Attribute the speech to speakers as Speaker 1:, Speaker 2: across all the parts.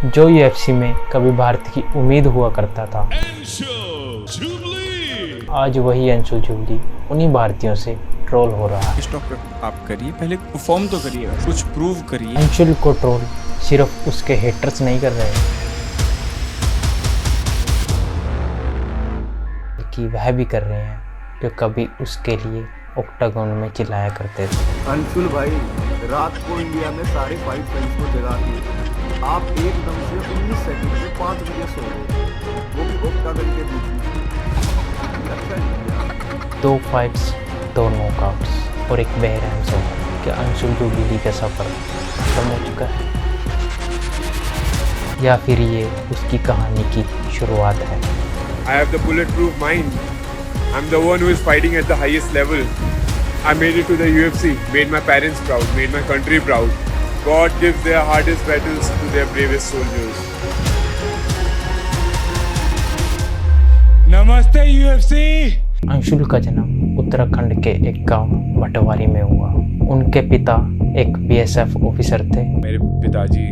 Speaker 1: जो यूएफसी में कभी भारत की उम्मीद हुआ करता था, आज वही अंशुल जुबली उन्हीं भारतीयों से ट्रोल हो रहा है।
Speaker 2: स्टॉप आप करिए, पहले परफॉर्म तो करिए, कुछ प्रूव करिए।
Speaker 1: अंशुल को ट्रोल सिर्फ उसके हेटर्स नहीं कर रहे कि वह भी कर रहे हैं जो कभी उसके लिए ऑक्टागोन में चिल्लाया करते थे।
Speaker 3: अंशुल भाई, रात को इंडिया में सारे 5 फ्रेंड्स को जगा दिए। आप एकदम से 19 सेकंड में 5 बजे सो गए, वो भी ऑक्टागन के बीच में।
Speaker 1: 2 फाइट्स, 2 नॉकआउट्स और एक बेरहम सफर। क्या अंशुल जुबली का सफर खत्म हो चुका है, या फिर ये उसकी कहानी की शुरुआत है?
Speaker 4: I have the bulletproof mind. I'm the one who is fighting at the highest level. I made it to the UFC, made my parents proud, made my country proud. God gives their hardest battles to their bravest soldiers. Namaste UFC!
Speaker 1: Anshul का जन्म उत्तराखंड के एक गांव भटवारी में हुआ। उनके पिता एक बीएसएफ ऑफिसर थे।
Speaker 2: मेरे पिताजी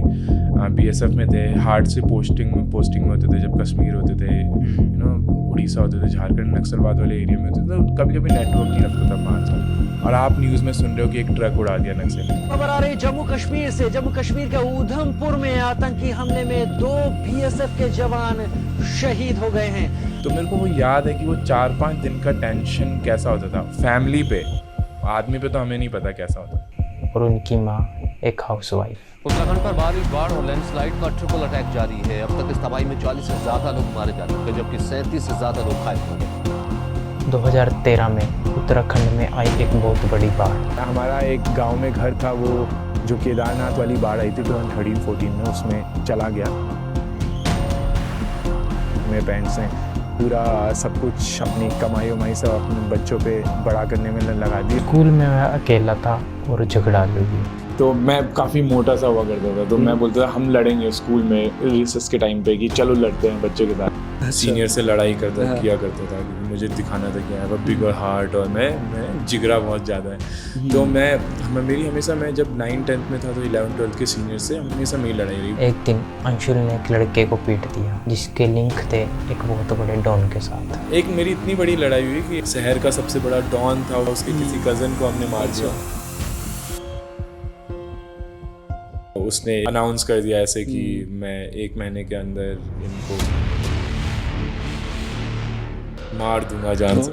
Speaker 2: बीएसएफ में थे। हार्ड से पोस्टिंग में होते थे जब कश्मीर होते थे, उड़ीसा होते थे, झारखंड नक्सलवाद वाले एरिया में होते थे। तो कभी कभी नेटवर्क नहीं रखता था 5 साल। और आप न्यूज़ में सुन रहे हो कि एक ट्रक उड़ा दिया नक्सली।
Speaker 5: खबर आ रही जम्मू कश्मीर से। जम्मू कश्मीर के उधमपुर में आतंकी हमले में 2 बीएसएफ के जवान शहीद हो गए हैं।
Speaker 2: तो मेरे को वो याद है कि वो 4-5 दिन का टेंशन कैसा होता था फैमिली पे। आदमी पे तो हमें नहीं पता कैसा होता।
Speaker 1: और उनकी माँ एक हाउसवाइफ।
Speaker 6: उत्तराखंड पर बारिश, बाढ़ और लैंडस्लाइड का ट्रिपल अटैक जारी है। अब तक इस तबाही में 40 से ज्यादा लोग मारे जा चुके, जबकि 37 से ज्यादा लोग घायल हो गए।
Speaker 1: 2013 में उत्तराखंड में आई एक बहुत बड़ी बाढ़।
Speaker 7: हमारा एक गांव में घर था, वो जो केदारनाथ वाली बाढ़ आई थी 2013-14 में, उसमें चला गया। मेरे पेरेंट्स ने पूरा सब कुछ अपनी कमाई सब अपने बच्चों पे बड़ा करने में लगा दी।
Speaker 1: स्कूल में मैं अकेला था और झगड़ा लगी।
Speaker 7: तो मैं काफ़ी मोटा सा हुआ करता था, तो मैं बोलता था हम लड़ेंगे स्कूल में रिसेस के टाइम पे कि चलो लड़ते हैं बच्चों के साथ।
Speaker 2: सीनियर से लड़ाई किया करता था क्योंकि मुझे दिखाना था कि I have a bigger heart और मैं जिगरा बहुत ज़्यादा है। तो मेरी हमेशा, मैं जब 9-10 में था तो 11-12 के सीनियर से हमेशा मेरी लड़ाई रही।
Speaker 1: एक दिन अंशुल ने एक लड़के को पीट दिया जिसके लिंक थे एक बहुत बड़े डॉन के साथ।
Speaker 2: एक मेरी इतनी बड़ी लड़ाई हुई कि शहर का सबसे बड़ा डॉन था, उसके किसी कज़न को हमने मार दिया। उसने अनाउंस कर दिया ऐसे कि मैं 1 महीने के अंदर इनको मार दूंगा जान से।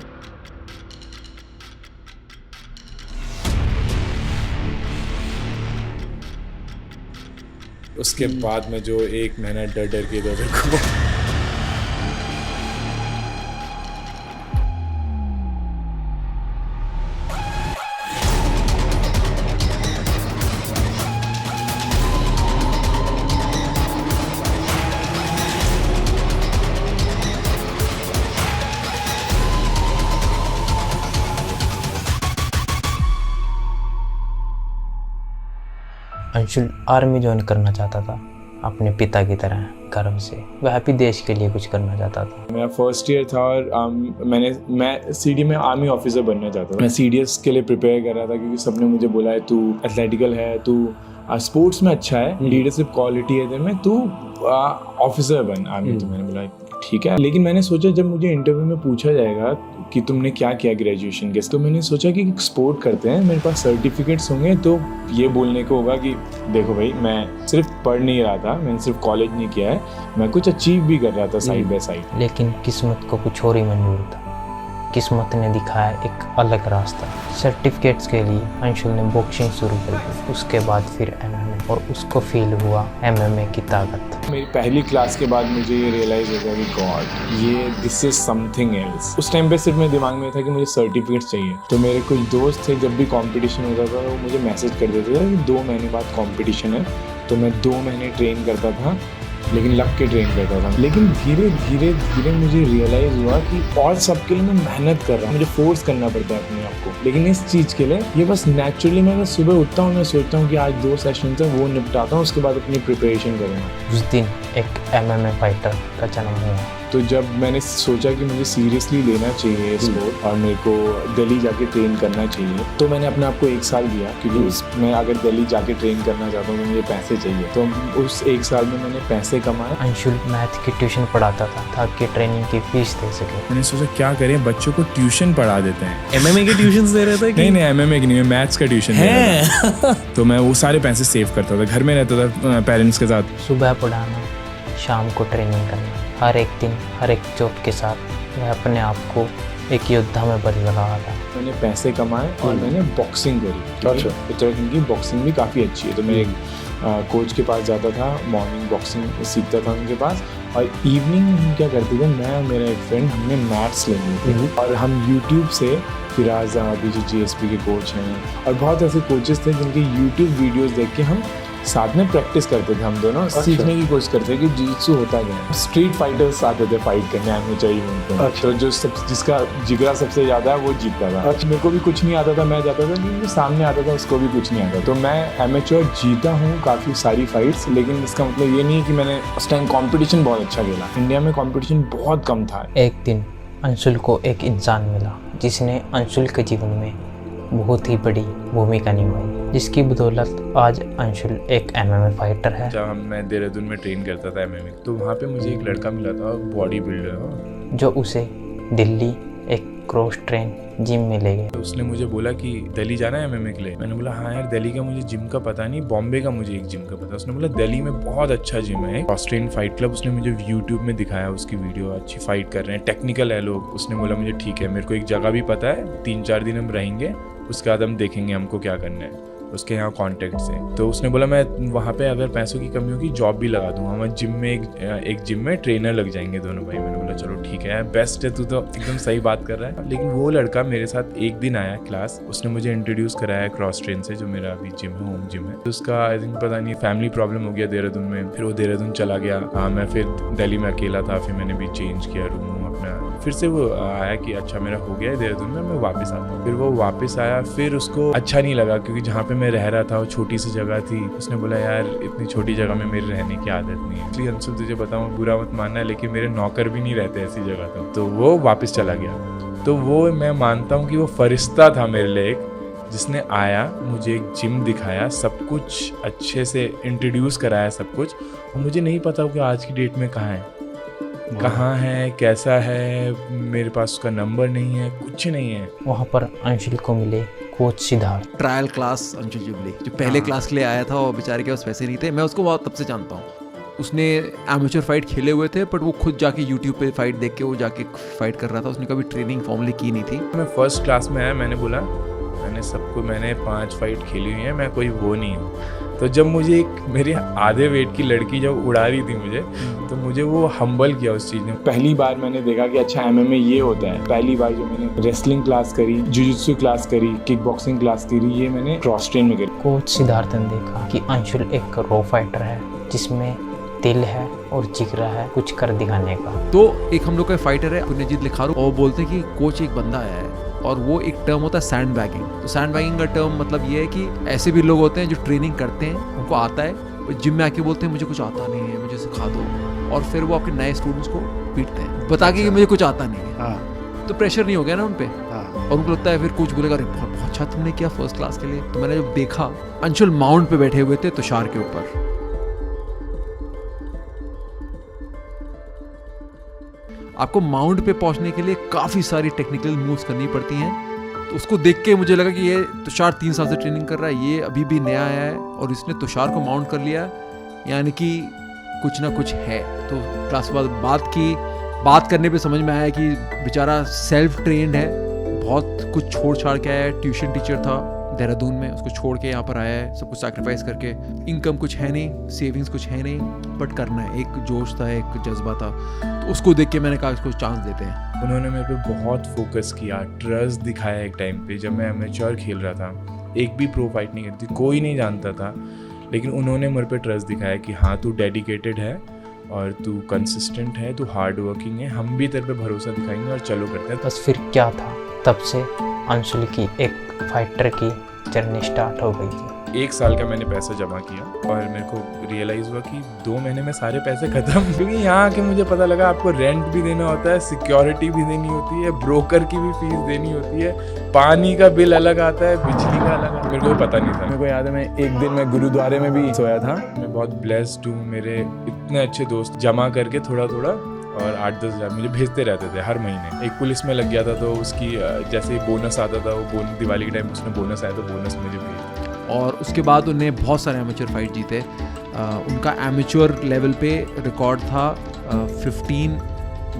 Speaker 2: उसके बाद में जो 1 महीना डर के इधर को
Speaker 1: अंशुल आर्मी ज्वाइन करना चाहता था अपने पिता की तरह गर्व से। वह भी देश के लिए कुछ करना चाहता था।
Speaker 7: मेरा फर्स्ट ईयर था और मैं सीडी में आर्मी ऑफिसर बनना चाहता था। मैं सीडीएस के लिए प्रिपेयर कर रहा था क्योंकि सबने मुझे बोला है तू एथलेटिकल है, तू स्पोर्ट्स में अच्छा है, लीडरशिप क्वालिटी है तेरे में, तू ऑफिसर बन आर्मी। तो मैंने बोला ठीक है। लेकिन मैंने सोचा जब मुझे इंटरव्यू में पूछा जाएगा कि तुमने क्या किया ग्रेजुएशन के, तो मैंने सोचा कि स्पोर्ट करते हैं, मेरे पास सर्टिफिकेट्स होंगे तो ये बोलने को होगा कि देखो भाई मैं सिर्फ पढ़ नहीं रहा था, मैंने सिर्फ कॉलेज नहीं किया है, मैं कुछ अचीव भी कर रहा था साइड बाय साइड।
Speaker 1: लेकिन किस्मत को कुछ और ही मंजूर था। किस्मत ने दिखाया एक अलग रास्ता। सर्टिफिकेट्स के लिए अंशुल ने बॉक्सिंग शुरू कर दी, उसके बाद फिर एमएमए, और उसको फील हुआ एमएमए की ताकत।
Speaker 7: मेरी पहली क्लास के बाद मुझे ये रियलाइज़ हो गया कि गॉड ये दिस इज समथिंग एल्स। उस टाइम पे सिर्फ मेरे दिमाग में था कि मुझे सर्टिफिकेट्स चाहिए। तो मेरे कुछ दोस्त थे, जब भी कंपटीशन होता था वो मुझे मैसेज कर देते थे कि 2 महीने बाद कंपटीशन है। तो मैं 2 महीने ट्रेन करता था, लेकिन लग के ट्रेन करता था। लेकिन धीरे धीरे मुझे रियलाइज़ हुआ कि और सबके लिए मैं मेहनत कर रहा हूँ, मुझे फोर्स करना पड़ता है अपने आप को। लेकिन इस चीज़ के लिए ये बस नेचुरली मैं सुबह उठता हूँ, मैं सोचता हूँ कि आज 2 सेशन है वो निपटाता हूँ, उसके बाद अपनी प्रिपरेशन करूँगा।
Speaker 1: उस दिन एक एमएमए फाइटर का जन्म हुआ।
Speaker 7: तो जब मैंने सोचा कि मुझे सीरियसली लेना चाहिए स्पोर्ट और मेरे को दिल्ली जाके ट्रेन करना चाहिए, तो मैंने अपने आप को 1 साल दिया, क्योंकि मैं अगर दिल्ली जाके ट्रेन करना चाहता हूँ तो मुझे पैसे चाहिए। तो उस 1 साल में मैंने पैसे कमाए।
Speaker 1: अंशुल मैथ की ट्यूशन पढ़ाता था ताकि ट्रेनिंग की फीस दे सके।
Speaker 2: मैंने सोचा क्या करें, बच्चों को ट्यूशन पढ़ा देते हैं।
Speaker 8: एमएमए के ट्यूशन दे रहे थे कि
Speaker 2: नहीं एमएमए की नहीं, मैं मैथ्स का ट्यूशन दे रहा था। तो मैं वो सारे पैसे सेव करता था, घर में रहता था पेरेंट्स के साथ।
Speaker 1: सुबह पढ़ाना, शाम को ट्रेनिंग करना, हर एक दिन हर एक जॉब के साथ वह अपने आप को एक योद्धा में बदल रहा था।
Speaker 7: मैंने पैसे कमाए और मैंने बॉक्सिंग करी। अच्छा, उत्तराखंड की बॉक्सिंग भी काफ़ी अच्छी है, तो मैं एक कोच के पास जाता था, मॉर्निंग बॉक्सिंग सीखता था उनके पास, और इवनिंग हम क्या करते थे, मैं और मेरा एक फ्रेंड हमने मैट्स लेने थे और हम यूट्यूब से फिराज अभी जो GSP के कोच हैं और बहुत ऐसे कोचेस थे जिनके यूट्यूब वीडियोस देख के हम साथ में प्रैक्टिस करते थे। हम दोनों सीखने की कोशिश करते थे कि जित्सु होता क्या है। स्ट्रीट फाइटर्स आते थे फाइट करने, आने चाहिए उनको। तो जो जिसका जिगरा सबसे ज़्यादा है वो जीतता था। मेरे को भी कुछ नहीं आता था, मैं जाता था, लेकिन जो सामने आता था उसको भी कुछ नहीं आता। तो मैं एमेच्योर जीता हूँ काफ़ी सारी फाइट्स, लेकिन इसका मतलब ये नहीं है कि मैंने उस टाइम कॉम्पिटिशन बहुत अच्छा खेला। इंडिया में कॉम्पिटिशन बहुत कम था।
Speaker 1: एक दिन अंशुल को एक इंसान मिला जिसने अंशुल के जीवन में बहुत ही बड़ी भूमिका निभाई, जिसकी बदौलत आज अंशुल एक MMA फाइटर है।
Speaker 2: जब मैं देहरादून में ट्रेन करता था MMA, तो वहाँ पे मुझे एक लड़का मिला था, बॉडी बिल्डर,
Speaker 1: जो उसे दिल्ली एक क्रॉस ट्रेन जिम में ले गए।
Speaker 2: तो उसने मुझे बोला कि दिल्ली जाना है MMA के लिए। मैंने बोला हाँ यार, दिल्ली का मुझे जिम का पता नहीं, बॉम्बे का मुझे एक जिम का पता। उसने बोला दिल्ली में बहुत अच्छा जिम है, ऑस्ट्रेलियन फाइट क्लब। उसने मुझे यूट्यूब में दिखाया उसकी वीडियो, अच्छी फाइट कर रहे हैं, टेक्निकल है लोग। उसने बोला मुझे ठीक है, मेरे को एक जगह भी पता है, 3-4 दिन हम रहेंगे, उसके बाद हम देखेंगे हमको क्या करना है उसके यहाँ कॉन्टेक्ट से। तो उसने बोला मैं वहाँ पे अगर पैसों की कमी होगी जॉब भी लगा दूंगा, हमारे जिम में एक जिम में ट्रेनर लग जाएंगे दोनों भाई। मैंने बोला चलो ठीक है, बेस्ट है, तू तो एकदम सही बात कर रहा है। लेकिन वो लड़का मेरे साथ एक दिन आया क्लास, उसने मुझे इंट्रोड्यूस कराया क्रॉस ट्रेन से, जो मेरा अभी जिम है, होम जिम है। तो उसका आई थिंक पता नहीं फैमिली प्रॉब्लम हो गया देहरादून में, फिर वो देहरादून चला गया। हाँ, मैं फिर दिल्ली में अकेला था, फिर मैंने भी चेंज किया रूम अपना। फिर से वो आया कि अच्छा मेरा हो गया है देहरादून में, मैं वापस आता हूँ। फिर वो वापस आया, फिर उसको अच्छा नहीं लगा क्योंकि जहाँ पे मैं रह रहा था वो छोटी सी जगह थी। उसने बोला यार इतनी छोटी जगह में मेरे रहने की आदत नहीं है। इसलिए अंशुल तुझे बताऊँ, बुरा मत मानना है, लेकिन मेरे नौकर भी नहीं रहते ऐसी जगह। तो वो वापस चला गया। तो वो मैं मानता हूँ कि वो फरिश्ता था मेरे लिए, एक जिसने आया, मुझे एक जिम दिखाया, सब कुछ अच्छे से इंट्रोड्यूस कराया सब कुछ, और मुझे नहीं पता कि आज की डेट में कहाँ है, कहाँ है, कैसा है, मेरे पास उसका नंबर नहीं है, कुछ नहीं है।
Speaker 1: वहाँ पर अंशुल को मिले coach Siddharth.
Speaker 8: Trial class Anshul jubilee जो पहले क्लास के लिए आया था, और बेचारे के पास पैसे नहीं थे। मैं उसको बहुत तब से जानता हूँ। उसने एमेच्योर फाइट खेले हुए थे, बट वो खुद जाके यूट्यूब पे फाइट देख के वो जाके फाइट कर रहा था। उसने कभी ट्रेनिंग फॉर्मली की नहीं थी।
Speaker 2: मैं फर्स्ट क्लास में आया, मैंने बोला मैंने 5 फाइट खेली हुई है, मैं कोई वो नहीं हूँ। तो जब मुझे एक मेरे आधे वेट की लड़की जब उड़ा रही थी मुझे, तो मुझे वो हम्बल किया उस चीज़ ने।
Speaker 7: पहली बार मैंने देखा कि अच्छा MMA ये होता है। पहली बार जो मैंने रेसलिंग क्लास करी, जुजित्सु क्लास करी, किक बॉक्सिंग क्लास करी, ये मैंने क्रॉस ट्रेन में करी।
Speaker 1: कोच सिद्धार्थ ने देखा कि अंशुल एक रॉ फाइटर है जिसमें दिल है और जिगरा है कुछ कर दिखाने का।
Speaker 8: तो एक हम लोग का फाइटर है पुण्यजीत लिखारू, और बोलते हैं कि कोच एक बंदा आया है, और वो एक टर्म होता है सैंड बैगिंग। तो सैंड बैगिंग का टर्म मतलब ये है कि ऐसे भी लोग होते हैं जो ट्रेनिंग करते हैं, उनको आता है, जिम में आके बोलते हैं मुझे कुछ आता नहीं है, मुझे सिखा दो, और फिर वो आपके नए स्टूडेंट्स को पीटते हैं बता के कि मुझे कुछ आता नहीं है। तो प्रेशर नहीं हो गया ना उन पे, और उनको लगता है फिर कोच बोलेगा अरे बहुत अच्छा तुमने किया फर्स्ट क्लास के लिए। तो मैंने जब देखा, अंशुल माउंट पे बैठे हुए थे तुषार के ऊपर। आपको माउंट पे पहुंचने के लिए काफ़ी सारी टेक्निकल मूव्स करनी पड़ती हैं। तो उसको देख के मुझे लगा कि ये तुषार 3 साल से ट्रेनिंग कर रहा है, ये अभी भी नया आया है और इसने तुषार को माउंट कर लिया, यानी कि कुछ ना कुछ है। तो क्लास बाद बात करने पे समझ में आया कि बेचारा सेल्फ ट्रेंड है, बहुत कुछ छोड़ छाड़ के आया है। ट्यूशन टीचर था देहरादून में, उसको छोड़ के यहाँ पर आया है, सब कुछ सैक्रिफाइस करके। इनकम कुछ है नहीं, सेविंग्स कुछ है नहीं, बट करना है। एक जोश था, एक जज्बा था, तो उसको देख के मैंने कहा इसको चांस देते हैं।
Speaker 2: उन्होंने मेरे पे बहुत फोकस किया, ट्रस्ट दिखाया। एक टाइम पे जब मैं एमेच्योर खेल रहा था, एक भी प्रो फाइट नहीं करती, कोई नहीं जानता था, लेकिन उन्होंने मेरे पे ट्रस्ट दिखाया कि हाँ तू डेडिकेटेड है और तू कंसिस्टेंट है, तू हार्ड वर्किंग है, हम भी तेरे पे भरोसा दिखाएंगे और चलो करते हैं।
Speaker 1: बस फिर क्या था, तब से अंशुल की एक फाइटर की जर्नी स्टार्ट हो गई थी।
Speaker 2: 1 साल का मैंने पैसा जमा किया और मेरे को रियलाइज़ हुआ कि 2 महीने में सारे पैसे ख़त्म। क्योंकि यहाँ आके मुझे पता लगा आपको रेंट भी देना होता है, सिक्योरिटी भी देनी होती है, ब्रोकर की भी फीस देनी होती है, पानी का बिल अलग आता है, बिजली का अलग आता है। मेरे को पता नहीं था।
Speaker 7: मेरे को याद है मैं एक दिन मैं गुरुद्वारे में भी सोया था।
Speaker 2: मैं बहुत ब्लेस्ड हूँ, मेरे इतने अच्छे दोस्त जमा करके थोड़ा थोड़ा और 8-10 हज़ार मुझे भेजते रहते थे हर महीने। एक पुलिस में लग गया था तो उसकी जैसे ही बोनस आता था, वो दिवाली के टाइम उसने बोनस आया तो बोनस मुझे भेज।
Speaker 8: और उसके बाद उन्हें बहुत सारे एमेच्योर फाइट जीते। उनका एमेच्योर लेवल पे रिकॉर्ड था 15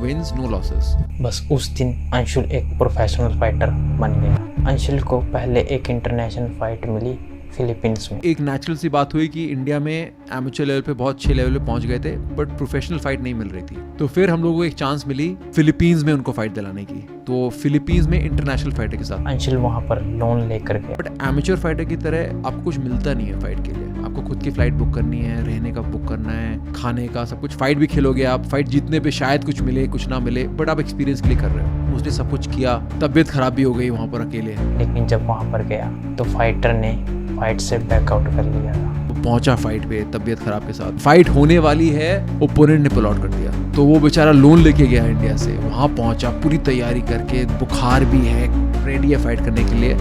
Speaker 8: विन्स नो लॉसेस।
Speaker 1: बस उस दिन अंशुल एक प्रोफेशनल फाइटर बन गया। अंशुल को पहले एक इंटरनेशनल फाइट मिली फिलीपींस में।
Speaker 8: एक नेचुरल सी बात हुई कि इंडिया में एमेच्योर लेवल पे बहुत अच्छे लेवल पे पहुंच गए थे, बट प्रोफेशनल फाइट नहीं मिल रही थी। तो फिर हम लोगों को एक चांस मिली फिलीपींस में उनको फाइट दिलाने की। तो फिलीपींस में इंटरनेशनल फाइटर के साथ
Speaker 1: अंशुल वहां पर लोन लेकर गया।
Speaker 8: बट एमेच्योर फाइटर की तरह आपको कुछ मिलता नहीं है फाइट के लिए। आपको खुद की फ्लाइट बुक करनी है, रहने का बुक करना है, खाने का सब कुछ। फाइट भी खेलोगे आप, फाइट जीतने पे शायद कुछ मिले कुछ ना मिले, बट आप एक्सपीरियंस के लिए कर रहे हो। उसने सब कुछ किया, तबीयत खराब भी हो गई वहाँ पर अकेले।
Speaker 1: लेकिन जब वहां पर गया तो फाइटर ने फाइट से बैकआउट कर लिया था।
Speaker 8: वो पहुंचा फाइट पे तबीयत खराब के साथ, फाइट होने वाली है, ओपोनेंट ने पुल आउट कर दिया। तो वो बेचारा लोन लेके गया इंडिया से, वहाँ पहुंचा पूरी तैयारी करके, बुखार भी है, रेडी है फाइट करने के लिए,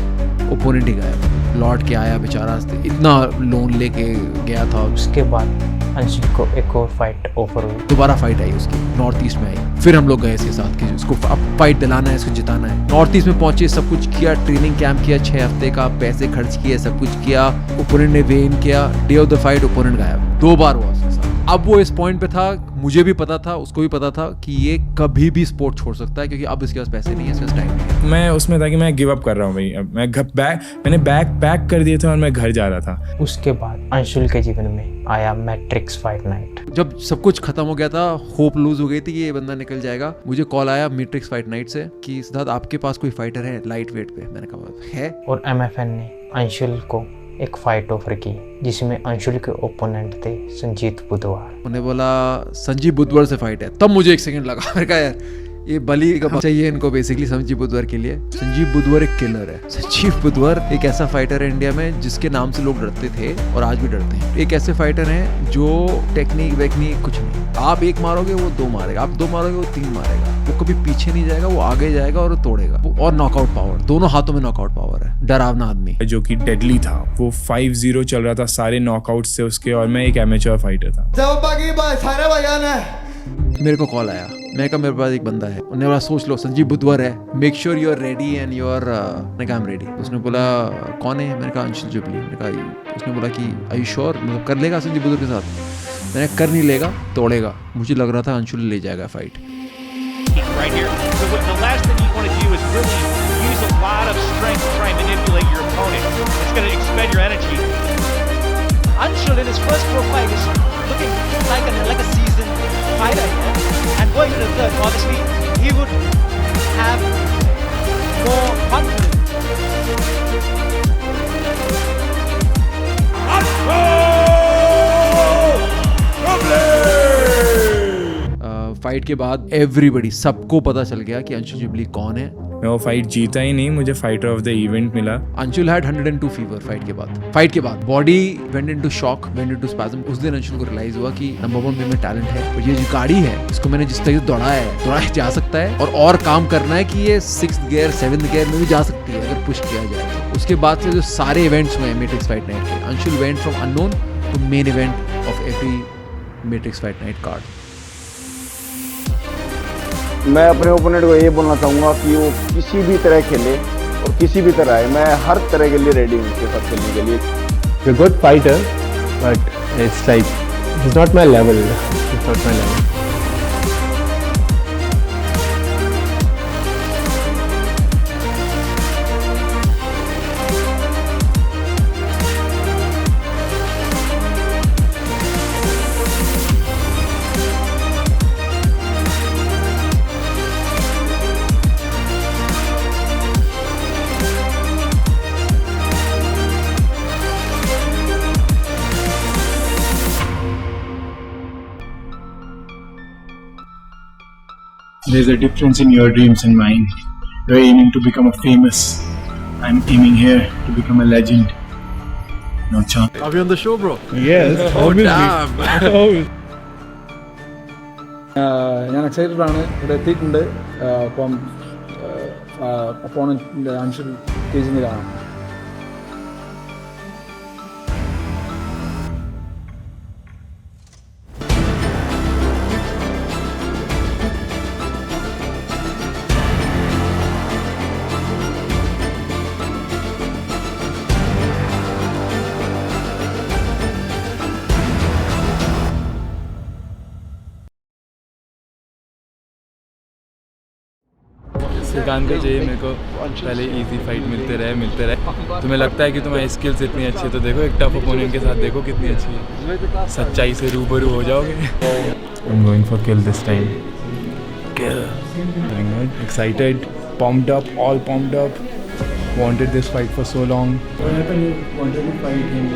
Speaker 8: ओपोनेंट ही गायब। लौट के आया बेचारा, इतना लोन लेके गया था।
Speaker 1: उसके बाद अंशुल को एक और फाइट ऑफर हुई।
Speaker 8: दोबारा फाइट आई उसकी, नॉर्थ ईस्ट में आई। फिर हम लोग गए इसके साथ कि उसको अब फाइट दिलाना है, इसको जिताना है। नॉर्थ ईस्ट में पहुंचे, सब कुछ किया, ट्रेनिंग कैंप किया 6 हफ्ते का, पैसे खर्च किए, सब कुछ किया। ओपोनेंट ने वेन किया, day of the fight opponent गायब। 2 बार हुआ उसके साथ। अब वो इस पॉइंट पे था, मुझे भी पता था, उसको भी पता था कि ये कभी भी स्पोर्ट छोड़ सकता है, क्योंकि अब इसके पास पैसे नहीं है, इसके पास टाइम नहीं है।
Speaker 7: मैं उसमें था कि मैं गिव अप कर रहा हूँ भाई। अब मैंने बैग पैक कर दिए थे और मैं घर जा रहा था।
Speaker 1: उसके बाद अंशुल के जीवन में आया मैट्रिक्स फाइट नाइट।
Speaker 8: जब सब कुछ खत्म हो गया था, होप लूज हो गई थी कि ये बंदा निकल जाएगा, मुझे कॉल आया मैट्रिक्स फाइट नाइट से कि सिद्धार्थ आपके पास कोई फाइटर है लाइट वेट पे। मैंने कहा है। और
Speaker 1: MFN ने अंशुल को एक फाइट ऑफर की, जिसमें अंशुल के ओपोनेंट थे संजीत बुधवार।
Speaker 8: उन्हें बोला संजीव बुधवार से फाइट है। तब मुझे 1 सेकंड लगा, मैंने कहा यार ये बलि का चाहिए इनको बेसिकली संजीव बुधवार के लिए। संजीव बुधवार एक किलर है। संजीव बुधवार एक ऐसा फाइटर है इंडिया में जिसके नाम से लोग डरते थे और आज भी डरते हैं। एक ऐसे फाइटर हैं जो टेक्निक वेक्निक कुछ नहीं, आप 1 मारोगे वो 2 मारेगा, आप 2 मारोगे वो 3 मारेगा। वो कभी पीछे नहीं जाएगा, वो आगे जाएगा और तोड़ेगा। और नॉकआउट पावर, दोनों हाथों में नॉकआउट पावर है। डरावना आदमी
Speaker 7: जो कि डेडली था। वो 5-0 चल रहा था सारे नॉकआउट से उसके, और मैं एक एमेच्योर फाइटर था।
Speaker 8: मेरे को कॉल आया, मैं कहा मेरे पास एक बंदा है। उन्होंने बोला सोच लो संजीव बुधवार है, make sure you are ready and you are. मैंने कहा आई एम रेडी। उसने बोला कौन है? मैंने कहा अंशुल जुबली। मैंने कहा, उसने बोला कि आई यू श्योर, मतलब कर लेगा संजीव बुधवार के साथ? मैंने कर नहीं लेगा, तोड़ेगा। मुझे लग रहा था अंशुल ले जाएगा fight.
Speaker 9: Right here. So the last thing you want to do is really use a lot of strength to try and manipulate your opponent. It's going to expend your energy. Anshul in his first pro fight is looking like a seasoned fighter here. And going to the third, obviously, he would have more confidence.
Speaker 8: Fight के बाद everybody, सबको पता चल गया कि Anshul jubilee कौन है।
Speaker 7: मैं वो फाइट जीता ही नहीं, मुझे फाइटर ऑफ द इवेंट मिला।
Speaker 8: अंशुल हैड 102 फीवर फाइट के बाद body went into shock, went into spasm. उस दिन अंशुल को रियलाइज हुआ कि नंबर 1 में टैलेंट है, और ये जो गाड़ी है इसको मैंने जिस तरीके से दौड़ाया जा सकता है, और काम करना है कि ये 6th गियर 7th गियर में भी जा सकती है अगर पुश किया जाए तो। उसके बाद से जो सारे इवेंट्स हुए मैट्रिक्स फाइट नाइट के, Anshul went from unknown to main event of every Matrix Fight Night card.
Speaker 3: मैं अपने ओपोनेंट को ये बोलना चाहूँगा कि वो किसी भी तरह खेले और किसी भी तरह है, मैं हर तरह के लिए रेडी हूँ उसके साथ खेलने के लिए।
Speaker 10: Good fighter, but it's like it's not my level, it's not my level.
Speaker 11: There's a difference in your dreams and mine. You're aiming to become a famous. I'm aiming here to become a legend. no chance.
Speaker 8: Are we on the show, bro?
Speaker 7: Yes, obviously.
Speaker 12: ഞാൻ excited ആണ്, ഇവിടെ എത്തിയിട്ടുണ്ട്. അപ്പം അപ്പോണൻറ്റിൻ്റെ അൻഷുൽ കേജിന് കാണാം.
Speaker 7: श्रीकांत को चाहिए मेरे को पहले इजी फाइट मिलते रहे. तुम्हें लगता है कि तुम्हारी स्किल्स इतनी अच्छी है तो देखो एक टफ ओपोनेंट के साथ देखो कितनी अच्छी है. सच्चाई से रूबरू हो जाओगे. I'm going for kill this time. Kill. Excited, pumped up, all pumped up. Wanted this fight for so long. What happened? You wanted to fight him.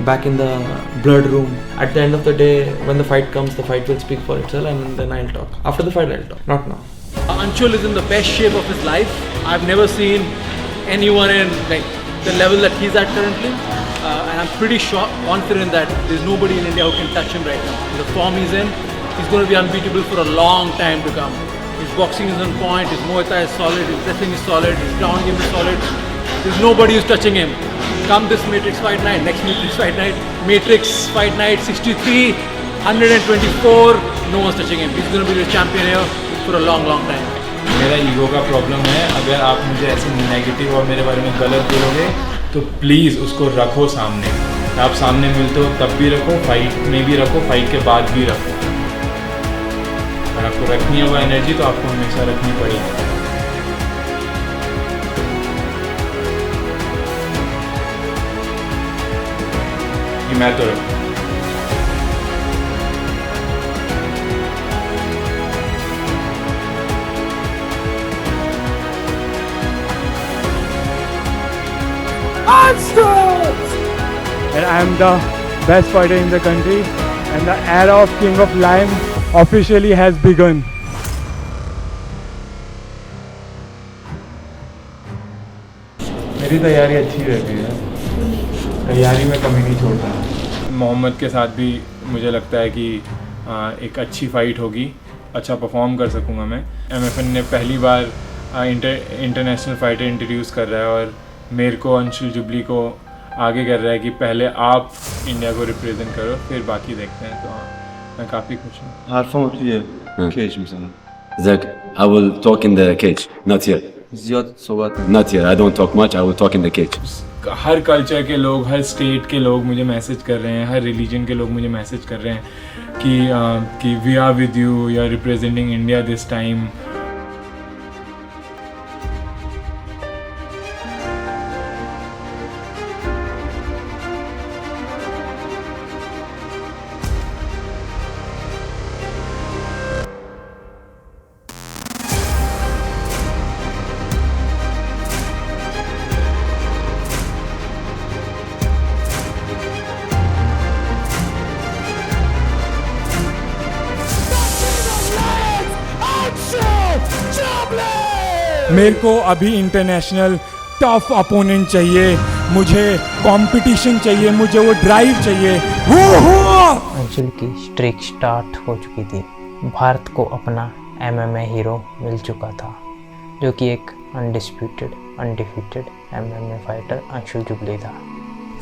Speaker 13: Back in the blood room. At the end of the day, when the fight comes, the fight will speak for itself, and then I'll talk. After the fight, I'll talk. Not now.
Speaker 5: Anshul is in the best shape of his life. I've never seen anyone in like the level that he's at currently, and I'm pretty confident that there's nobody in India who can touch him right now. The form he's in, he's going to be unbeatable for a long time to come. His boxing is on point. His Muay Thai is solid. His wrestling is solid. His ground game is solid. There's nobody who's touching him. Come this Matrix fight night, next Matrix fight night, Matrix fight night 63, 124, no one's touching him. He's going to be the champion here for a long, long time.
Speaker 7: मेरा ego का problem है. अगर आप मुझे ऐसे negative और मेरे बारे में गलत बोलोगे तो प्लीज़ उसको रखो सामने. आप सामने मिलते हो तब भी रखो, फाइट में भी रखो, फाइट के बाद भी रखो. अगर आपको रखनी है वो एनर्जी तो आपको हमेशा रखनी पड़ेगी. मैं तो
Speaker 12: And I am the best fighter in the country, and the era of King of Lion officially has begun.
Speaker 7: मेरी तैयारी अच्छी रहती है. तैयारी में कमी नहीं छोड़ता. मोहम्मद के साथ भी मुझे लगता है कि एक अच्छी फ़ाइट होगी, अच्छा परफॉर्म कर सकूँगा मैं. MFN ने पहली बार इंटरनेशनल फाइटर इंट्रोड्यूस कर रहा है और मेरे को अंशुल जुबली को आगे कर रहा है कि पहले आप इंडिया को रिप्रेजेंट करो फिर बाकी देखते हैं. तो मैं काफ़ी खुश हूँ.
Speaker 11: Harfam oturuyor. Cage mesela.
Speaker 14: Zach, I will talk in the cage, not here.
Speaker 11: Ziyad Sobat.
Speaker 14: Not here. I don't talk much. I will talk in the cage.
Speaker 7: Her culture के लोग, हर स्टेट के लोग मुझे मैसेज कर रहे हैं, हर religion के लोग मुझे मैसेज कर रहे हैं कि we are with you, you are representing India this time.
Speaker 12: मेरे को अभी इंटरनेशनल टफ अपोनेंट चाहिए, मुझे कंपटीशन चाहिए, मुझे वो ड्राइव चाहिए.
Speaker 1: अंशुल की स्ट्रीक स्टार्ट हो चुकी थी. भारत को अपना MMA हीरो मिल चुका था, जो कि एक undefeated MMA fighter Anshul jubilee था.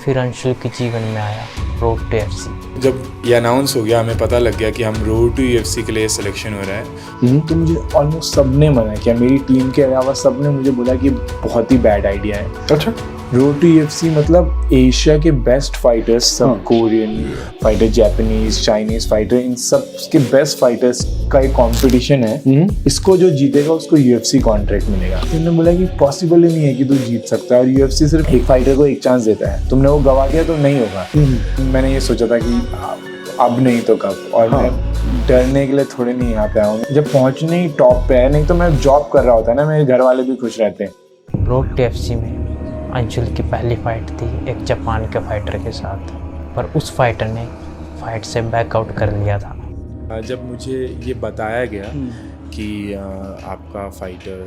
Speaker 1: फिर अंशुल के जीवन में आया रोड टू UFC.
Speaker 2: जब ये अनाउंस हो गया, हमें पता लग गया कि हम रोड टू UFC के लिए सिलेक्शन हो रहा है,
Speaker 7: तो मुझे ऑलमोस्ट सबने मना किया. मेरी टीम के अलावा सबने मुझे बोला कि बहुत ही बैड आइडिया है. अच्छा. रोड टू UFC मतलब एशिया के बेस्ट फाइटर्स, सब Korean fighter, Japanese, Chinese fighter, इन सब के बेस्ट फाइटर्स का एक कंपटीशन है. इसको जो जीतेगा उसको UFC कॉन्ट्रैक्ट मिलेगा. तुमने बोला कि पॉसिबल ही नहीं है कि तू जीत सकता है, और UFC सिर्फ एक फाइटर को एक चांस देता है. तुमने वो गवा दिया तो नहीं होगा. मैंने ये सोचा था कि अब नहीं तो कब, और मैं डरने के लिए थोड़े नहीं यहाँ पे आऊँ. जब पहुँचने ही टॉप पे है, नहीं तो मैं जॉब कर रहा होता है ना, मेरे घर वाले भी खुश रहते हैं.
Speaker 1: रोड टू FC में अंशुल की पहली फाइट थी एक जापान के फाइटर के साथ, पर उस फाइटर ने फाइट से बैकआउट कर लिया था.
Speaker 2: जब मुझे ये बताया गया कि आपका fighter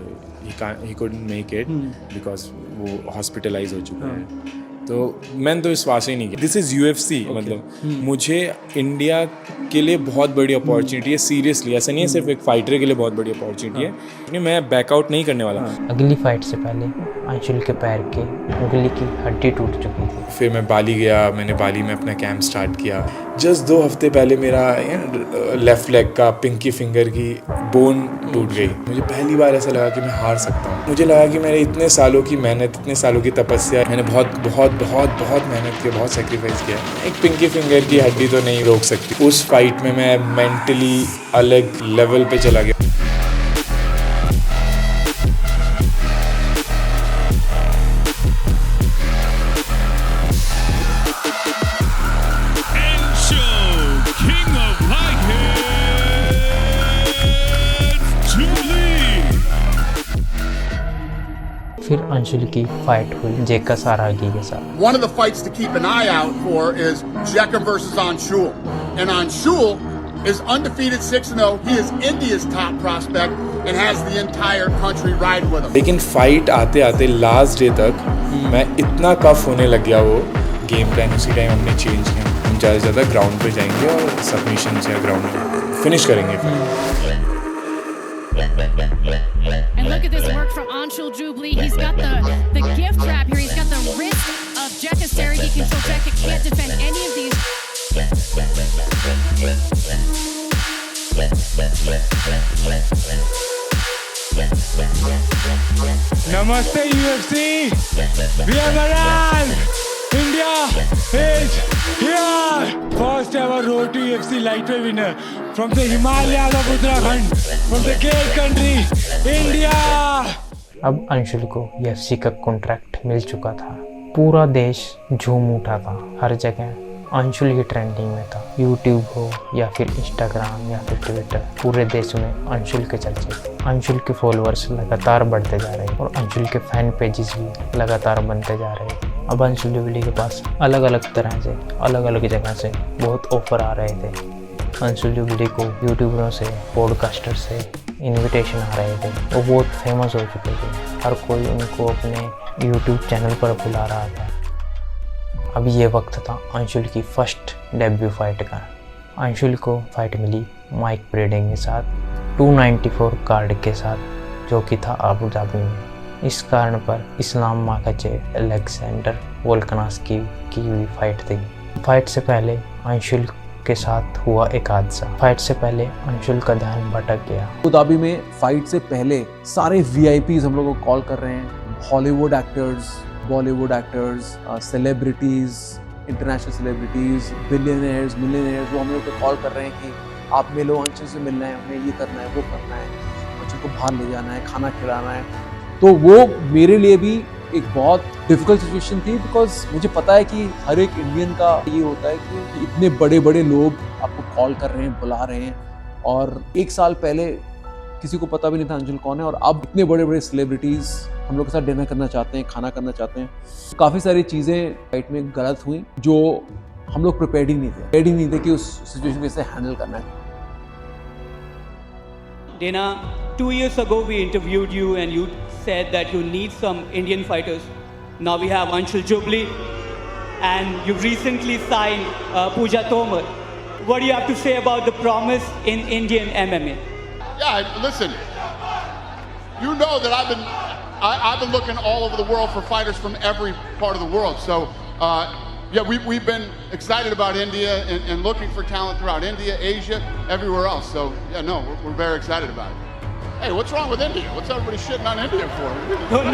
Speaker 2: he couldn't make it because वो हॉस्पिटलाइज हो चुका है। तो मैंने तो विश्वास ही नहीं किया। दिस इज़ UFC, मतलब मुझे इंडिया के लिए बहुत बड़ी अपॉर्चुनिटी है, सीरियसली। ऐसा नहीं है सिर्फ एक फाइटर के लिए बहुत बड़ी अपॉर्चुनिटी है, मैं बैकआउट नहीं करने वाला।
Speaker 1: अगली फाइट से पहले अंशुल के पैर की उंगली की हड्डी टूट चुकी थी।
Speaker 2: फिर मैं बाली गया, मैंने बाली में अपना कैंप स्टार्ट किया। जस्ट 2 हफ्ते पहले मेरा लेफ्ट लेग का पिंकी फिंगर की बोन टूट गई। मुझे पहली बार ऐसा लगा कि मैं हार सकता हूँ। मुझे लगा कि मेरे इतने सालों की मेहनत, इतने सालों की तपस्या, मैंने बहुत बहुत बहुत बहुत मेहनत की, बहुत सेक्रीफाइस किया। एक पिंकी फिंगर की हड्डी तो नहीं रोक सकती। उस फाइट में मैं मेंटली अलग लेवल पे चला गया।
Speaker 1: फिर अंशुल की फाइट हुई जेका सारागी के साथ।
Speaker 15: One of the fights to keep an eye out for is Jekka versus Anshul. And Anshul is undefeated 6-0. He is India's top prospect and has the entire country riding with him.
Speaker 2: लेकिन fight आते आते last day तक मैं इतना कफ होने लग गया, वो गेम प्लान उसी टाइम हमने चेंज किया। हम ज़्यादा से ज़्यादा ग्राउंड पे जाएंगे और सबमिशन से ग्राउंड पे फिनिश करेंगे फिर।
Speaker 16: And look at this work from Anshul Jubli. He's got the gift wrap here. He's got the wrist of Jekka Saragi control. Jekka can't defend any of these.
Speaker 12: Namaste UFC. We are Maran. India is here. First ever road to UFC lightweight winner from the Himalayas of Uttarakhand, from the great country, India.
Speaker 1: अब अंशुल को UFC का contract मिल चुका था। पूरा देश झूम उठा था, हर जगह अंशुल ही ट्रेंडिंग में था। यूट्यूब हो या फिर इंस्टाग्राम या फिर ट्विटर, पूरे देश में अंशुल के चर्चे थे। अंशुल के फॉलोअर्स लगातार बढ़ते जा रहे और अंशुल के फैन पेजेस भी लगातार बनते जा रहे। अब अंशुल जुबली के पास अलग अलग तरह से, अलग अलग जगह से बहुत ऑफर आ रहे थे। अंशुल जुबली को यूट्यूबरों से, पॉडकास्टर से इनविटेशन आ रहे थे। वो बहुत फेमस हो चुके थे, हर कोई उनको अपने यूट्यूब चैनल पर बुला रहा था। अब ये वक्त था अंशुल की फर्स्ट डेब्यू फाइट का। अंशुल को फाइट मिली माइक ब्रेडेन के साथ 294 कार्ड के साथ, जो कि था अबू धाबी में। इस कारण पर इस्लाम माकाचेव अलेक्जेंडर वोल्कानस्की की हुई फाइट थी। फाइट से पहले अंशुल के साथ हुआ एक हादसा। फाइट से पहले अंशुल का ध्यान भटक गया।
Speaker 8: अबू धाबी में फाइट से पहले सारे VIPs हम लोग को कॉल कर रहे हैं। Hollywood actors, Bollywood actors, celebrities, international celebrities, billionaires, millionaires, वो हम लोग को कॉल कर रहे हैं कि आप मिलो, अंशुल से मिलना है, हमें ये करना है, वो करना है, अंशुल को बाहर ले जाना है, खाना खिलाना है। तो वो मेरे लिए भी एक बहुत डिफ़िकल्ट सिचुएशन थी, बिकॉज मुझे पता है कि हर एक इंडियन का ये होता है कि इतने बड़े बड़े लोग आपको कॉल कर रहे हैं, बुला रहे हैं, और 1 साल पहले किसी को पता भी नहीं था अंशुल कौन है, और अब इतने बड़े बड़े सेलिब्रिटीज़ हम लोग के साथ डिनर करना चाहते हैं, खाना करना चाहते हैं। काफ़ी सारी चीज़ें फाइट में गलत हुई जो हम लोग प्रिपेयर्ड ही नहीं थे कि उस सिचुएशन को कैसे हैंडल करना है।
Speaker 17: Dana, 2 years ago we interviewed you and you said that you need some Indian fighters. Now we have Anshul Jubli and you've recently signed Pooja Tomar. What do you have to say about the promise in Indian MMA?
Speaker 15: Yeah, listen, you know that I've been looking all over the world for fighters from every part of the world. So, yeah, we've been excited about India and looking for talent throughout India, Asia, everywhere else. So, yeah, no, we're very excited about it. Hey, what's wrong with India? What's everybody shitting on India for?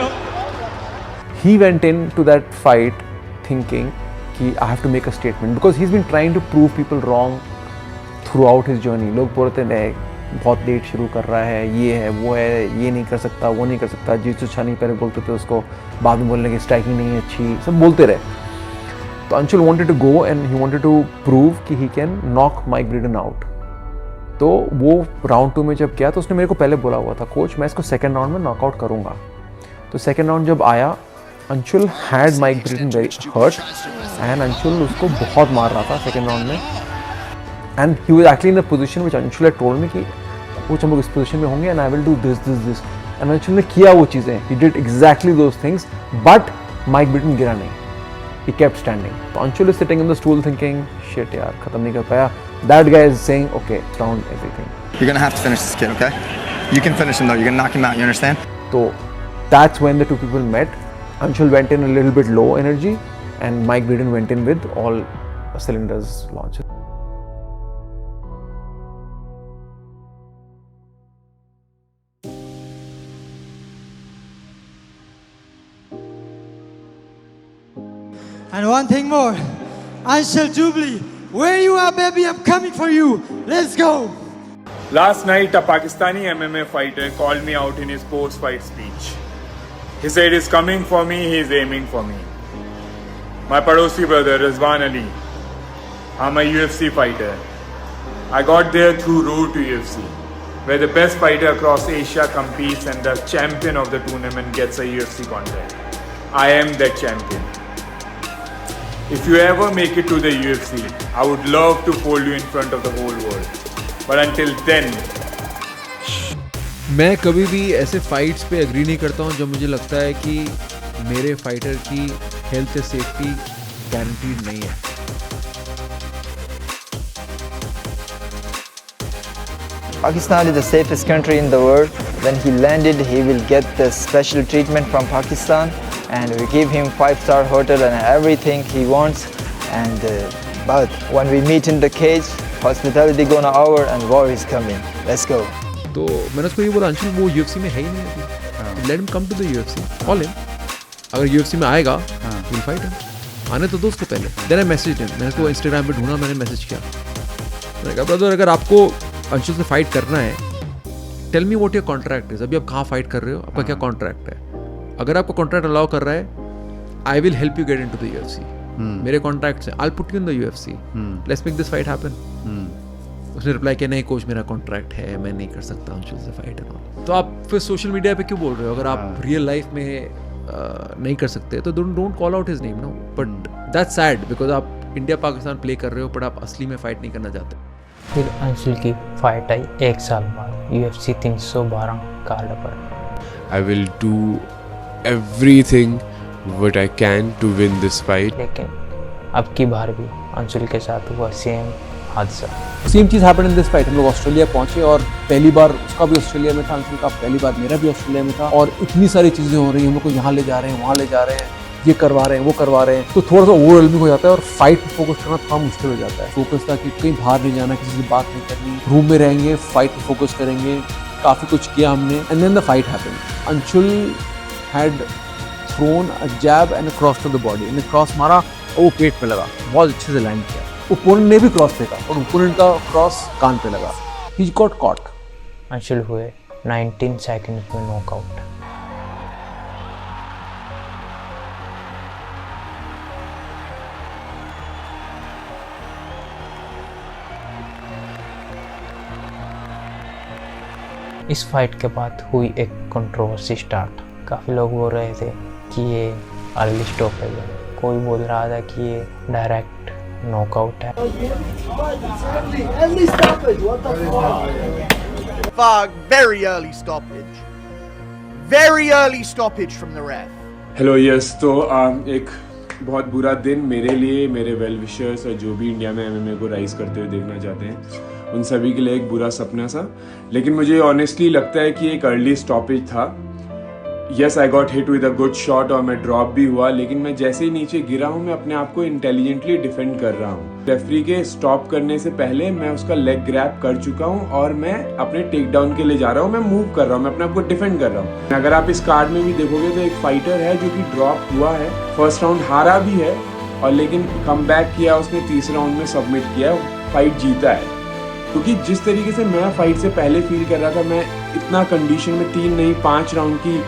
Speaker 17: No.
Speaker 10: He went into that fight thinking that I have to make a statement because he's been trying to prove people wrong throughout his journey. लोग बोलते हैं बहुत late शुरू कर रहा है, ये है, वो है, ये नहीं कर सकता, वो नहीं कर सकता। जिस छानी पहले बोलते थे उसको बाद में बोलने की स्ट्राइकिंग नहीं है अच्छी, सब बोलते रहे। तो Anshul wanted to go and he wanted to prove कि he can knock Mike Breeden out. तो वो राउंड 2 में जब गया तो उसने मेरे को पहले बोला हुआ था, कोच मैं इसको सेकेंड राउंड में नॉकआउट करूँगा। तो सेकेंड राउंड जब आया, Anshul had Mike Breedon very hurt and Anshul उसको बहुत मार रहा था सेकेंड राउंड में, and he was actually in the position which Anshul had told me कि कोच हम लोग इस पोजीशन में होंगे and I will do this and Anshul ने किया वो चीज़ें, he did exactly those things, but Mike Britton गिरा नहीं, he kept standing. So Anshul is sitting in the stool thinking, shit yaar, khatam nahi kar paya. That guy is saying, okay, down everything.
Speaker 18: You're gonna have to finish this kid, okay? You can finish him though, you're gonna knock him out, you understand?
Speaker 10: So that's when the two people met. Anshul went in a little bit low energy and Mike Breeden went in with all cylinders launched.
Speaker 12: And one thing more, Anshul Jubilee, where you are, baby, I'm coming for you. Let's go.
Speaker 4: Last night, a Pakistani MMA fighter called me out in his post-fight speech. He said he's coming for me, he's aiming for me. My Padosi brother, Rizwan Ali, I'm a UFC fighter. I got there through Road to UFC, where the best fighter across Asia competes and the champion of the tournament gets a UFC contract. I am that champion. If you ever make it to the UFC, I would love to fold you in front of the whole world. But until then,
Speaker 8: मैं कभी भी ऐसे fights पे agree नहीं करता हूँ जब मुझे लगता है कि मेरे फाइटर की हेल्थ सेफ्टी गारंटीड नहीं है.
Speaker 19: Pakistan is the safest country in the world. When he landed, he will get the special treatment from Pakistan, and we give him 5-star hotel and everything he wants. And but when we meet in the cage, hospitality gonna over and war is coming. Let's go.
Speaker 8: तो मैंने उसको ये बोला, अंशुल वो UFC में है ही नहीं अभी, let him come to the UFC, call him, अगर UFC में आएगा विल फाइट हिम, आने तो दो उसको पहले. देन आई मैसेज हिम, मैंने उसको इंस्टाग्राम पे ढूंढा, मैंने मैसेज किया, मैंने कहा ब्रदर अगर आपको अंशुल से फाइट करना है, tell me what your contract is, अभी आप कहाँ फाइट कर रहे हो, आपका क्या कॉन्ट्रैक्ट है, अगर आपको कॉन्ट्रैक्ट अलाउ कर रहा है, I will help you get into the UFC, मेरे कॉन्ट्रैक्ट्स हैं, I will put you in the UFC, let's make this fight happen. उसने रिप्लाई किया नहीं कोच मेरा कॉन्ट्रैक्ट है, मैं नहीं कर सकता अंशुल से फाइट है. तो आप फिर सोशल मीडिया पे क्यों बोल रहे हो, अगर आप रियल लाइफ में नहीं कर सकते तो don't call out his name. No, but that's sad because आप इंडिया पाकिस्तान प्ले कर रहे हो बट आप असली में फाइट नहीं करना चाहते.
Speaker 1: फिर अंशुल की फाइट आई 1 साल बाद UFC 312 कार्ड पर.
Speaker 4: I will do everything what I can to win this fight.
Speaker 1: लेकिन अब की बार भी अंशुल के साथ हुआ सेम हादसा.
Speaker 10: Same cheese happened in this fight. हम लोग ऑस्ट्रेलिया पहुंचे और पहली बार उसका भी ऑस्ट्रेलिया में था, अंशुल का पहली बार मेरा भी ऑस्ट्रेलिया में था, और इतनी सारी चीज़ें हो रही हैं, हम लोग को यहाँ ले जा रहे हैं, वहाँ ले जा रहे हैं, ये करवा रहे हैं, वो करवा रहे हैं, तो थोड़ा सा ओवरवेलमिंग हो जाता है और फाइट पे फोकस करना थोड़ा मुश्किल हो जाता है. फोकस था कि कहीं बाहर नहीं जाना, किसी से बात नहीं करनी, रूम में रहेंगे, फाइट पे फोकस करेंगे. काफ़ी कुछ किया हमने and then the fight happened. Anshul had thrown a jab and a cross to the body, ने क्रॉस मारा और वो पेट पे लगा, बहुत अच्छे से लैंड किया. ओपोनेंट ने भी क्रॉस फेंका और ओपोनेंट का क्रॉस कान पे लगा. He got caught.
Speaker 1: अंशुल हुए 19 सेकंड्स में नॉकआउट. इस फाइट के बाद हुई एक कंट्रोवर्सी स्टार्ट. काफ़ी लोग बोल रहे थे कि ये अर्ली स्टॉपेज है, कोई बोल रहा था कि ये डायरेक्ट नॉकआउट है.
Speaker 20: Very early stoppage. Very early stoppage from the ref.
Speaker 4: Hello yes, तो एक बहुत बुरा दिन मेरे लिए, मेरे वेल विशर्स और जो भी इंडिया में MMA को राइज करते हुए देखना चाहते हैं, उन सभी के लिए एक बुरा सपना सा. लेकिन मुझे ऑनेस्टली लगता है कि एक अर्ली स्टॉपेज था. Yes, I got hit with a good shot और मैं ड्रॉप भी हुआ, लेकिन मैं जैसे ही नीचे गिरा हूँ मैं अपने आप को इंटेलिजेंटली डिफेंड कर रहा हूँ. रेफरी के स्टॉप करने से पहले मैं उसका लेग ग्रैब कर चुका हूँ और मैं अपने टेक डाउन के लिए जा रहा हूँ, मैं मूव कर रहा हूँ, मैं अपने आप को डिफेंड कर रहा हूँ. अगर आप इस कार्ड में भी देखोगे तो एक फाइटर है जो कि ड्रॉप हुआ है, फर्स्ट राउंड हारा भी है और लेकिन कम बैक किया, उसने तीसरे राउंड में सबमिट किया, फाइट जीता है. क्योंकि जिस तरीके से मैं फाइट से पहले फील कर रहा था, मैं इतना कंडीशन में 3 नहीं 5 राउंड की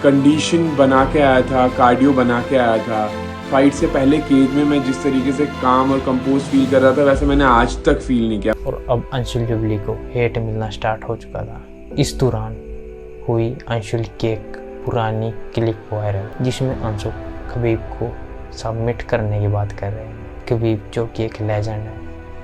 Speaker 4: कंडीशन बना के आया था, कार्डियो बना के आया था. फाइट से पहले केज में मैं जिस तरीके से काम और कंपोज फील कर रहा था, वैसे मैंने आज तक फील नहीं किया.
Speaker 1: और अब अंशुल जुबली को हेट मिलना स्टार्ट हो चुका था. इस दौरान हुई अंशुल की एक पुरानी क्लिप वायरल, जिसमें अंशुल खबीब को सबमिट करने की बात कर रहे हैं. खबीब जो कि एक लेजेंड है.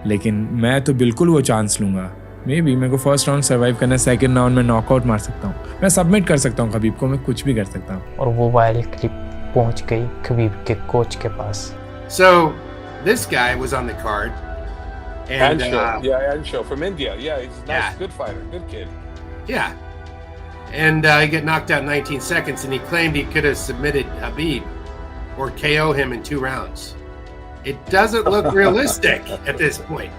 Speaker 2: लेकिन मैं तो बिल्कुल वो चांस लूँगा
Speaker 7: मे बी मेरे को फर्स्ट राउंड सर्वाइव करना है, सेकंड राउंड में नॉकआउट मार सकता हूँ, मैं सबमिट कर सकता हूँ खबीब को, मैं कुछ भी कर सकता हूँ।
Speaker 1: और वो वायरल क्लिप पहुंच गई खबीब के कोच के पास।
Speaker 21: So this guy was on the card. And
Speaker 22: Ansho from India. Yeah, he's a nice, good fighter, good kid.
Speaker 21: Yeah. And he got knocked out in 19 seconds, and he claimed he could have submitted Habib or KO him in 2 rounds. It doesn't look realistic at this point.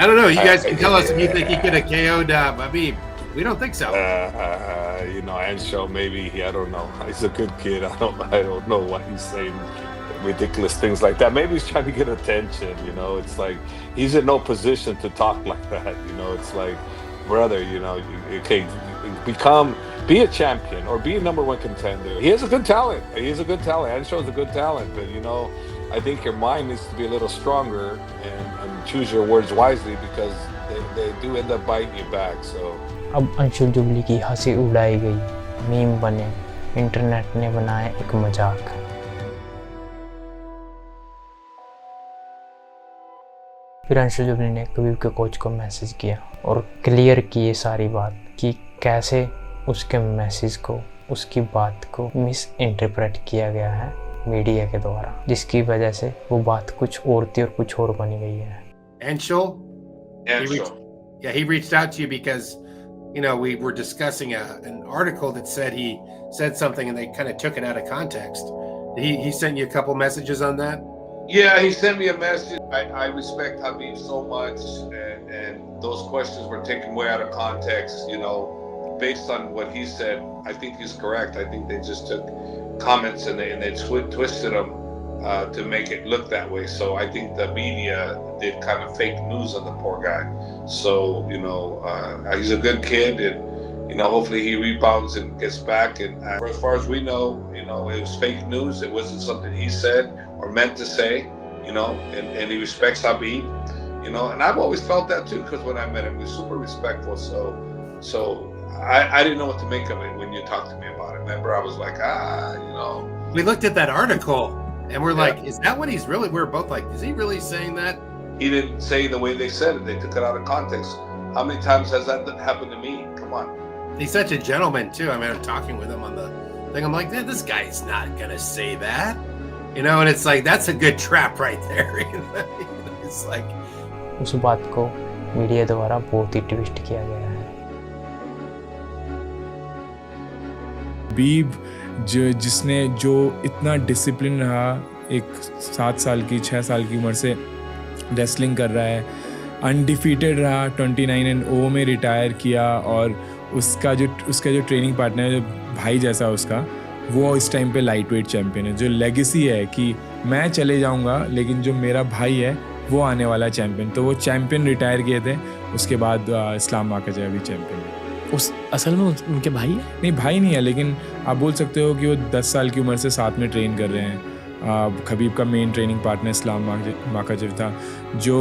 Speaker 21: I don't know. You guys can tell us if you think he could have KO'd Habib. We don't think so.
Speaker 22: Ansho, maybe I don't know. He's a good kid. I don't know why he's saying ridiculous things like that. Maybe he's trying to get attention. It's like he's in no position to talk like that. It's like, brother, be a champion or be a number 1 contender. He has a good talent. Ansho's a good talent, but I think your mind needs to be a little stronger and choose your words wisely because they do end up biting you back. So.
Speaker 1: अब Anshul jubilee की हंसी उड़ाई गई, meme बने, internet ने बनाया एक मजाक। फिर अंशुल जुबली ने खबीब के कोच को मैसेज किया और क्लियर की ये सारी बात कि कैसे उसके मैसेज को, उसकी बात को मिस इंटरप्रेट किया गया है मीडिया के द्वारा, जिसकी वजह से वो बात कुछ और थी और कुछ और बनी गई है।
Speaker 21: Anshul? He reached out to you because we were discussing an article that said he said something and they kind of took it out of context. He sent you a couple messages on that?
Speaker 22: Yeah, he sent me a message. I respect Habib so much, and those questions were taken way out of context. Based on what he said, I think he's correct. I think they just took comments and they twisted them to make it look that way. So I think the media did kind of fake news on the poor guy. So he's a good kid, and hopefully he rebounds and gets back. And as far as we know, it was fake news. It wasn't something he said or meant to say. And he respects Habib. And I've always felt that too, because when I met him, he was super respectful. So I didn't know what to make of it when you talked to me about it. Remember, I was like,
Speaker 21: We looked at that article and we're like, is that what he's really? We're both like, is he really saying that?
Speaker 22: He didn't say the way they said it. They took it out of context. How many times has that happened to me? Come on.
Speaker 21: He's such a gentleman too. I mean, I'm talking with him on the thing. I'm like, this guy's not gonna say that, and it's like that's a good trap right there. It's like
Speaker 1: उस बात को media द्वारा बहुत ही twist किया गया है।
Speaker 7: बीब जिसने जो इतना डिसिप्लिन रहा, एक 7 साल की 6 साल की उम्र से रेसलिंग कर रहा है, अनडिफीटेड रहा, 29-0 में रिटायर किया, और उसका जो ट्रेनिंग पार्टनर है, जो भाई जैसा उसका, वो इस टाइम पे लाइट वेट चैम्पियन है। जो लेगेसी है कि मैं चले जाऊंगा लेकिन जो मेरा भाई है वो आने वाला चैम्पियन, तो वो चैम्पियन रिटायर किए थे, उसके बाद इस्लाम माकाजेव भी चैम्पियन है।
Speaker 23: उस असल में उनके भाई है?
Speaker 7: नहीं, भाई नहीं है, लेकिन आप बोल सकते हो कि वो 10 साल की उम्र से साथ में ट्रेन कर रहे हैं। खबीब का मेन ट्रेनिंग पार्टनर इस्लाम माकाजेव था। जो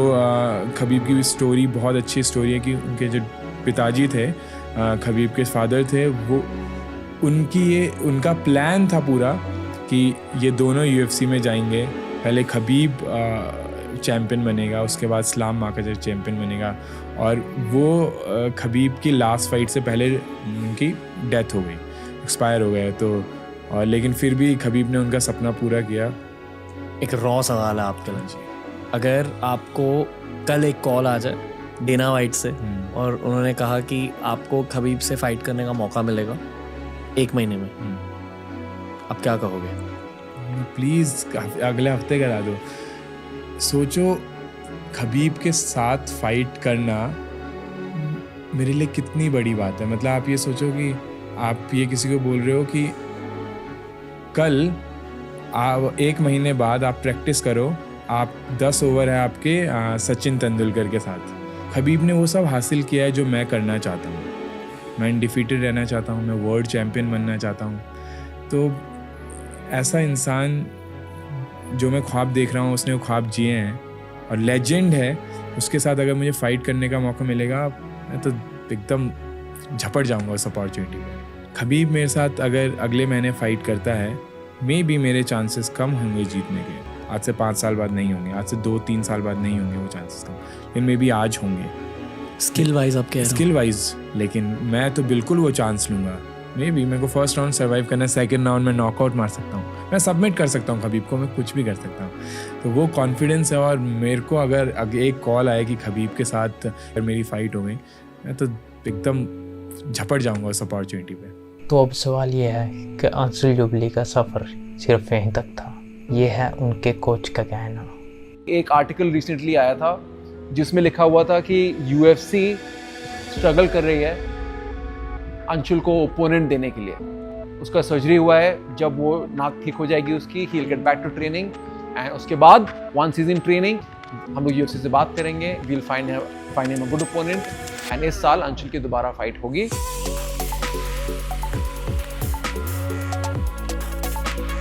Speaker 7: खबीब की स्टोरी बहुत अच्छी स्टोरी है कि उनके जो पिताजी थे, खबीब के फादर थे, वो उनका प्लान था पूरा कि ये दोनों UFC में जाएंगे। पहले खबीब चैम्पियन बनेगा, उसके बाद इस्लाम माकाजेव चैम्पियन बनेगा, और वो खबीब की लास्ट फाइट से पहले उनकी डेथ हो गई, एक्सपायर हो गया। तो और लेकिन फिर भी खबीब ने उनका सपना पूरा किया।
Speaker 23: एक रॉ सवाल है आपके लिए, अगर आपको कल एक कॉल आ जाए डेना वाइट से और उन्होंने कहा कि आपको खबीब से फाइट करने का मौका मिलेगा 1 महीने में, आप क्या कहोगे?
Speaker 7: प्लीज़ अगले हफ्ते करा दो। सोचो, खबीब के साथ फाइट करना मेरे लिए कितनी बड़ी बात है। मतलब आप ये सोचो कि आप ये किसी को बोल रहे हो कि कल 1 महीने बाद आप प्रैक्टिस करो, आप 10 ओवर है आपके सचिन तेंदुलकर के साथ। खबीब ने वो सब हासिल किया है जो मैं करना चाहता हूँ। मैं अनडिफीटेड रहना चाहता हूँ, मैं वर्ल्ड चैम्पियन बनना चाहता हूँ। तो ऐसा इंसान जो मैं ख्वाब देख रहा हूँ, उसने वो ख्वाब जिए हैं और लेजेंड है, उसके साथ अगर मुझे फ़ाइट करने का मौका मिलेगा, मैं तो एकदम झपट जाऊँगा उस अपॉर्चुनिटी में। खबीब मेरे साथ अगर अगले महीने फ़ाइट करता है, मे बी मेरे चांसेस कम होंगे जीतने के। आज से 5 साल बाद नहीं होंगे, आज से 2-3 साल बाद नहीं होंगे वो चांसेस कम, लेकिन मे बी आज होंगे।
Speaker 23: स्किल वाइज आप कह रहे हो?
Speaker 2: स्किल वाइज, लेकिन मैं तो बिल्कुल वो चांस लूँगा। मे बी मेरे को फर्स्ट राउंड सर्वाइव करना है, सेकंड राउंड में नॉकआउट मार सकता हूँ, मैं सबमिट कर सकता हूँ खबीब को, मैं कुछ भी कर सकता हूँ। तो वो कॉन्फिडेंस है। और मेरे को अगर एक कॉल आए कि खबीब के साथ अगर मेरी फ़ाइट हो गई, मैं तो एकदम झपट जाऊँगा उस अपॉर्चुनिटी पे।
Speaker 1: तो अब सवाल ये है कि अंशुल जुबली का सफ़र सिर्फ यहीं तक था, ये है उनके कोच का कहना।
Speaker 10: एक आर्टिकल रिसेंटली आया था जिसमें लिखा हुआ था कि UFC स्ट्रगल कर रही है अंशुल को ओपोनेंट देने के लिए। उसका सर्जरी हुआ है, जब वो नाक ठीक हो जाएगी उसकी, he will get back to training, and उसके बाद 1 सीजन ट्रेनिंग हम लोग UFC से बात करेंगे, we will find him a good opponent, and इस साल अंशुल की दोबारा फाइट होगी।